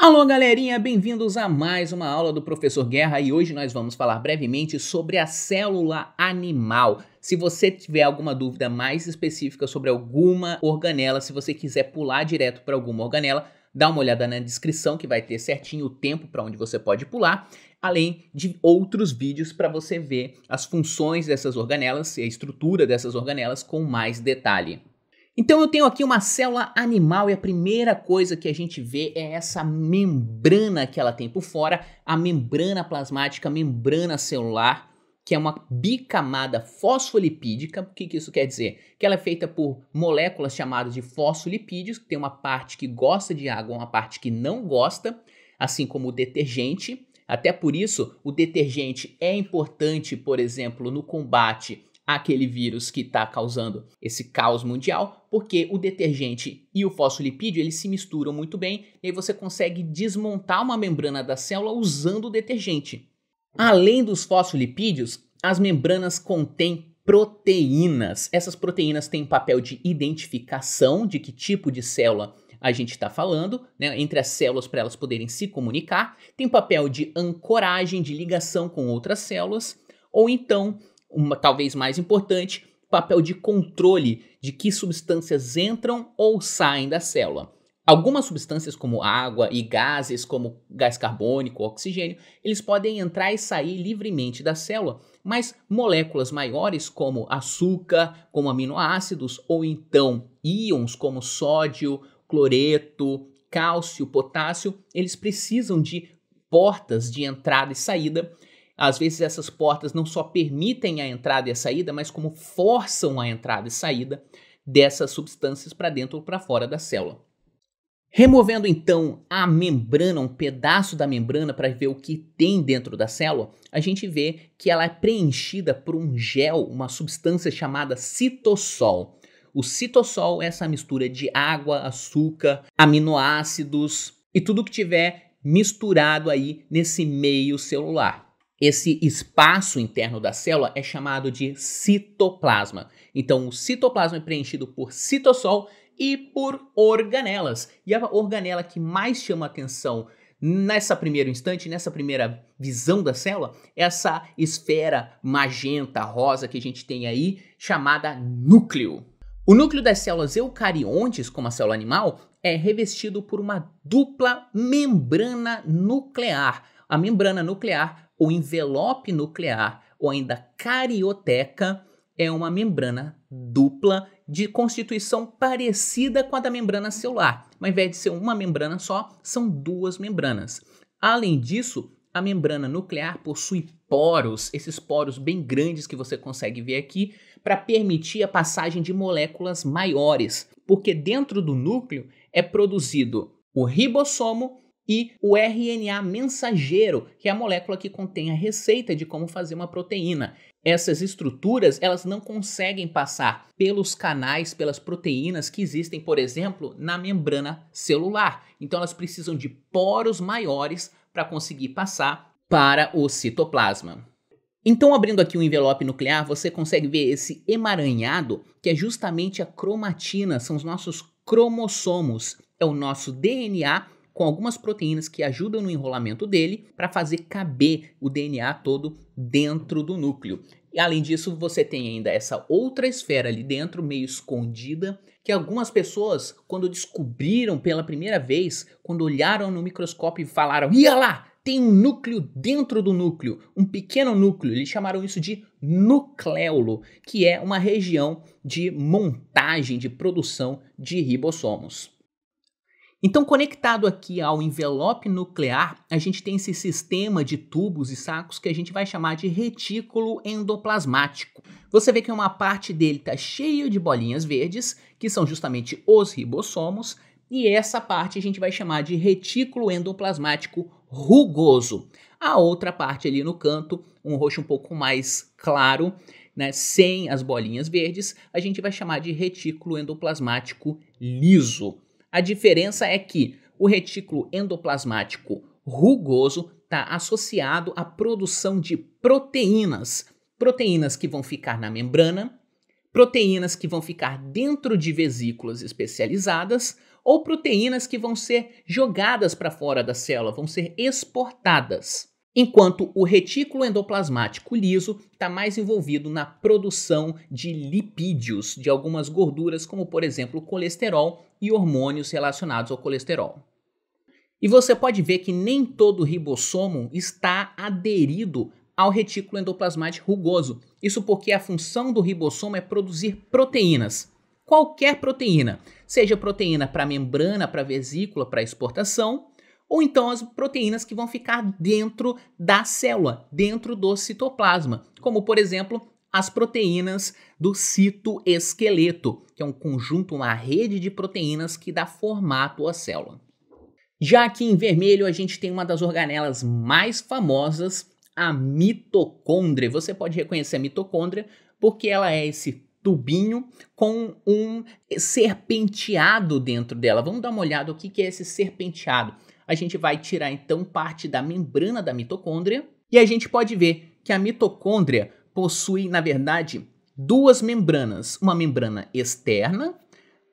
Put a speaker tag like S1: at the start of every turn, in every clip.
S1: Alô galerinha, bem-vindos a mais uma aula do Professor Guerra e hoje nós vamos falar brevemente sobre a célula animal. Se você tiver alguma dúvida mais específica sobre alguma organela, se você quiser pular direto para alguma organela, dá uma olhada na descrição que vai ter certinho o tempo para onde você pode pular, além de outros vídeos para você ver as funções dessas organelas e a estrutura dessas organelas com mais detalhe. Então eu tenho aqui uma célula animal e a primeira coisa que a gente vê é essa membrana que ela tem por fora, a membrana plasmática, a membrana celular, que é uma bicamada fosfolipídica. O que isso quer dizer? Que ela é feita por moléculas chamadas de fosfolipídios, que tem uma parte que gosta de água, uma parte que não gosta, assim como o detergente. Até por isso, o detergente é importante, por exemplo, no combate àquele vírus que está causando esse caos mundial, porque o detergente e o fosfolipídio eles se misturam muito bem e aí você consegue desmontar uma membrana da célula usando o detergente. Além dos fosfolipídios, as membranas contêm proteínas. Essas proteínas têm papel de identificação de que tipo de célula a gente está falando, né, entre as células para elas poderem se comunicar. Tem papel de ancoragem, de ligação com outras células, ou então talvez mais importante, papel de controle de que substâncias entram ou saem da célula. Algumas substâncias como água e gases como gás carbônico, oxigênio, eles podem entrar e sair livremente da célula, mas moléculas maiores como açúcar, como aminoácidos ou então íons como sódio, cloreto, cálcio, potássio, eles precisam de portas de entrada e saída. Às vezes essas portas não só permitem a entrada e a saída, mas como forçam a entrada e saída dessas substâncias para dentro ou para fora da célula. Removendo então a membrana, um pedaço da membrana para ver o que tem dentro da célula, a gente vê que ela é preenchida por um gel, uma substância chamada citossol. O citossol é essa mistura de água, açúcar, aminoácidos e tudo que tiver misturado aí nesse meio celular. Esse espaço interno da célula é chamado de citoplasma. Então, o citoplasma é preenchido por citossol e por organelas. E a organela que mais chama atenção nessa primeiro instante, nessa primeira visão da célula, é essa esfera magenta, rosa que a gente tem aí, chamada núcleo. O núcleo das células eucariontes, como a célula animal, é revestido por uma dupla membrana nuclear. A membrana nuclear, o envelope nuclear ou ainda carioteca é uma membrana dupla de constituição parecida com a da membrana celular, mas ao invés de ser uma membrana só, são duas membranas. Além disso, a membrana nuclear possui poros, esses poros bem grandes que você consegue ver aqui, para permitir a passagem de moléculas maiores, porque dentro do núcleo é produzido o ribossomo e o RNA mensageiro, que é a molécula que contém a receita de como fazer uma proteína. Essas estruturas, elas não conseguem passar pelos canais, pelas proteínas que existem, por exemplo, na membrana celular. Então elas precisam de poros maiores para conseguir passar para o citoplasma. Então, abrindo aqui o envelope nuclear, você consegue ver esse emaranhado, que é justamente a cromatina, são os nossos cromossomos, é o nosso DNA, com algumas proteínas que ajudam no enrolamento dele para fazer caber o DNA todo dentro do núcleo. E além disso, você tem ainda essa outra esfera ali dentro, meio escondida, que algumas pessoas, quando descobriram pela primeira vez, quando olharam no microscópio e falaram, ia lá, tem um núcleo dentro do núcleo, um pequeno núcleo, eles chamaram isso de nucleolo, que é uma região de montagem, de produção de ribossomos. Então, conectado aqui ao envelope nuclear, a gente tem esse sistema de tubos e sacos que a gente vai chamar de retículo endoplasmático. Você vê que uma parte dele está cheia de bolinhas verdes, que são justamente os ribossomos, e essa parte a gente vai chamar de retículo endoplasmático rugoso. A outra parte ali no canto, um roxo um pouco mais claro, né, sem as bolinhas verdes, a gente vai chamar de retículo endoplasmático liso. A diferença é que o retículo endoplasmático rugoso está associado à produção de proteínas. Proteínas que vão ficar na membrana, proteínas que vão ficar dentro de vesículas especializadas ou proteínas que vão ser jogadas para fora da célula, vão ser exportadas. Enquanto o retículo endoplasmático liso está mais envolvido na produção de lipídios, de algumas gorduras, como por exemplo o colesterol e hormônios relacionados ao colesterol. E você pode ver que nem todo ribossomo está aderido ao retículo endoplasmático rugoso. Isso porque a função do ribossomo é produzir proteínas. Qualquer proteína, seja proteína para membrana, para vesícula, para exportação, ou então as proteínas que vão ficar dentro da célula, dentro do citoplasma, como por exemplo as proteínas do citoesqueleto, que é um conjunto, uma rede de proteínas que dá formato à célula. Já aqui em vermelho a gente tem uma das organelas mais famosas, a mitocôndria. Você pode reconhecer a mitocôndria porque ela é esse tubinho com um serpenteado dentro dela. Vamos dar uma olhada o que é esse serpenteado. A gente vai tirar então parte da membrana da mitocôndria e a gente pode ver que a mitocôndria possui, na verdade, duas membranas. Uma membrana externa,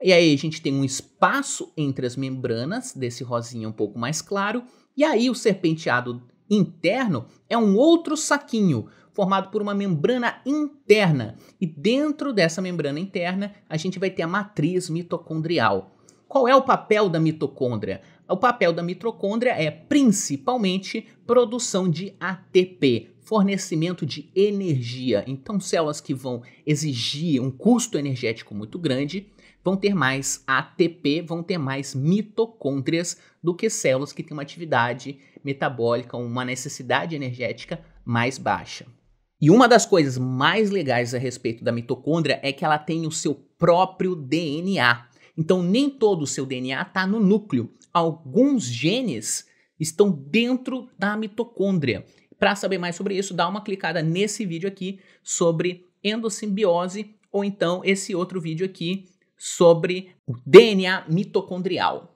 S1: e aí a gente tem um espaço entre as membranas, desse rosinha um pouco mais claro, e aí o serpenteado interno é um outro saquinho, formado por uma membrana interna. E dentro dessa membrana interna, a gente vai ter a matriz mitocondrial. Qual é o papel da mitocôndria? O papel da mitocôndria é principalmente produção de ATP, fornecimento de energia. Então, células que vão exigir um custo energético muito grande vão ter mais ATP, vão ter mais mitocôndrias do que células que têm uma atividade metabólica, uma necessidade energética mais baixa. E uma das coisas mais legais a respeito da mitocôndria é que ela tem o seu próprio DNA. Então, nem todo o seu DNA está no núcleo. Alguns genes estão dentro da mitocôndria. Para saber mais sobre isso, dá uma clicada nesse vídeo aqui sobre endossimbiose ou então esse outro vídeo aqui sobre o DNA mitocondrial.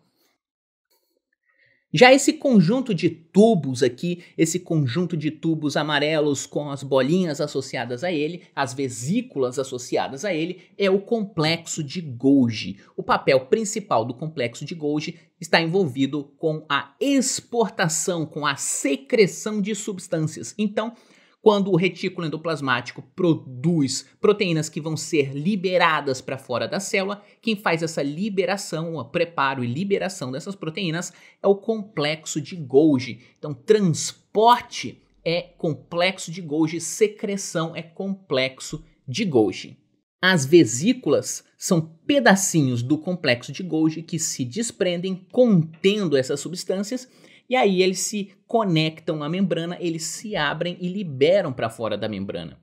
S1: Já esse conjunto de tubos aqui, esse conjunto de tubos amarelos com as bolinhas associadas a ele, as vesículas associadas a ele, é o complexo de Golgi. O papel principal do complexo de Golgi está envolvido com a exportação, com a secreção de substâncias. Então, quando o retículo endoplasmático produz proteínas que vão ser liberadas para fora da célula, quem faz essa liberação, o preparo e liberação dessas proteínas é o complexo de Golgi. Então, transporte é complexo de Golgi, secreção é complexo de Golgi. As vesículas são pedacinhos do complexo de Golgi que se desprendem contendo essas substâncias. E aí eles se conectam à membrana, eles se abrem e liberam para fora da membrana.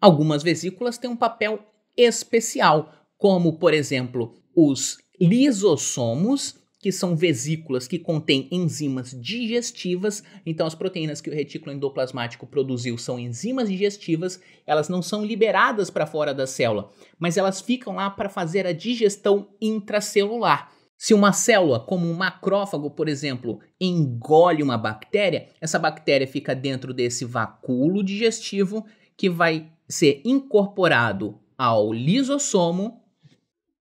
S1: Algumas vesículas têm um papel especial, como por exemplo os lisossomos, que são vesículas que contêm enzimas digestivas. Então as proteínas que o retículo endoplasmático produziu são enzimas digestivas, elas não são liberadas para fora da célula, mas elas ficam lá para fazer a digestão intracelular. Se uma célula, como um macrófago, por exemplo, engole uma bactéria, essa bactéria fica dentro desse vacúolo digestivo que vai ser incorporado ao lisossomo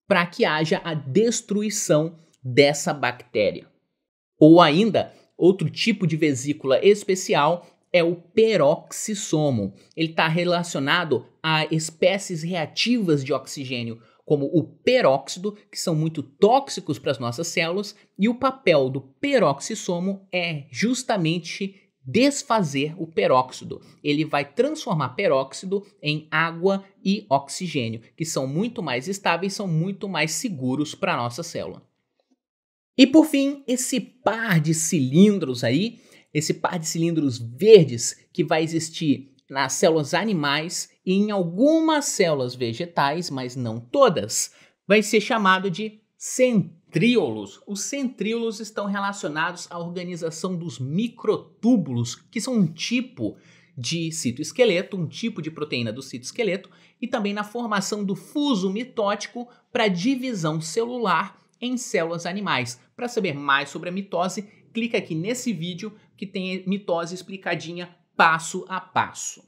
S1: para que haja a destruição dessa bactéria. Ou ainda, outro tipo de vesícula especial é o peroxissomo. Ele está relacionado a espécies reativas de oxigênio, como o peróxido, que são muito tóxicos para as nossas células, e o papel do peroxissomo é justamente desfazer o peróxido. Ele vai transformar peróxido em água e oxigênio, que são muito mais estáveis, são muito mais seguros para a nossa célula. E por fim, esse par de cilindros aí, esse par de cilindros verdes que vai existir nas células animais e em algumas células vegetais, mas não todas, vai ser chamado de centríolos. Os centríolos estão relacionados à organização dos microtúbulos, que são um tipo de citoesqueleto, um tipo de proteína do citoesqueleto, e também na formação do fuso mitótico para divisão celular em células animais. Para saber mais sobre a mitose, clica aqui nesse vídeo que tem mitose explicadinha passo a passo.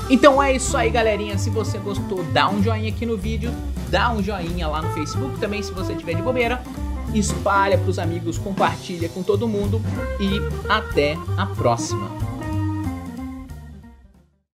S1: Então é isso aí, galerinha. Se você gostou, dá um joinha aqui no vídeo, dá um joinha lá no Facebook também, se você tiver de bobeira. Espalha pros amigos, compartilha com todo mundo e até a próxima.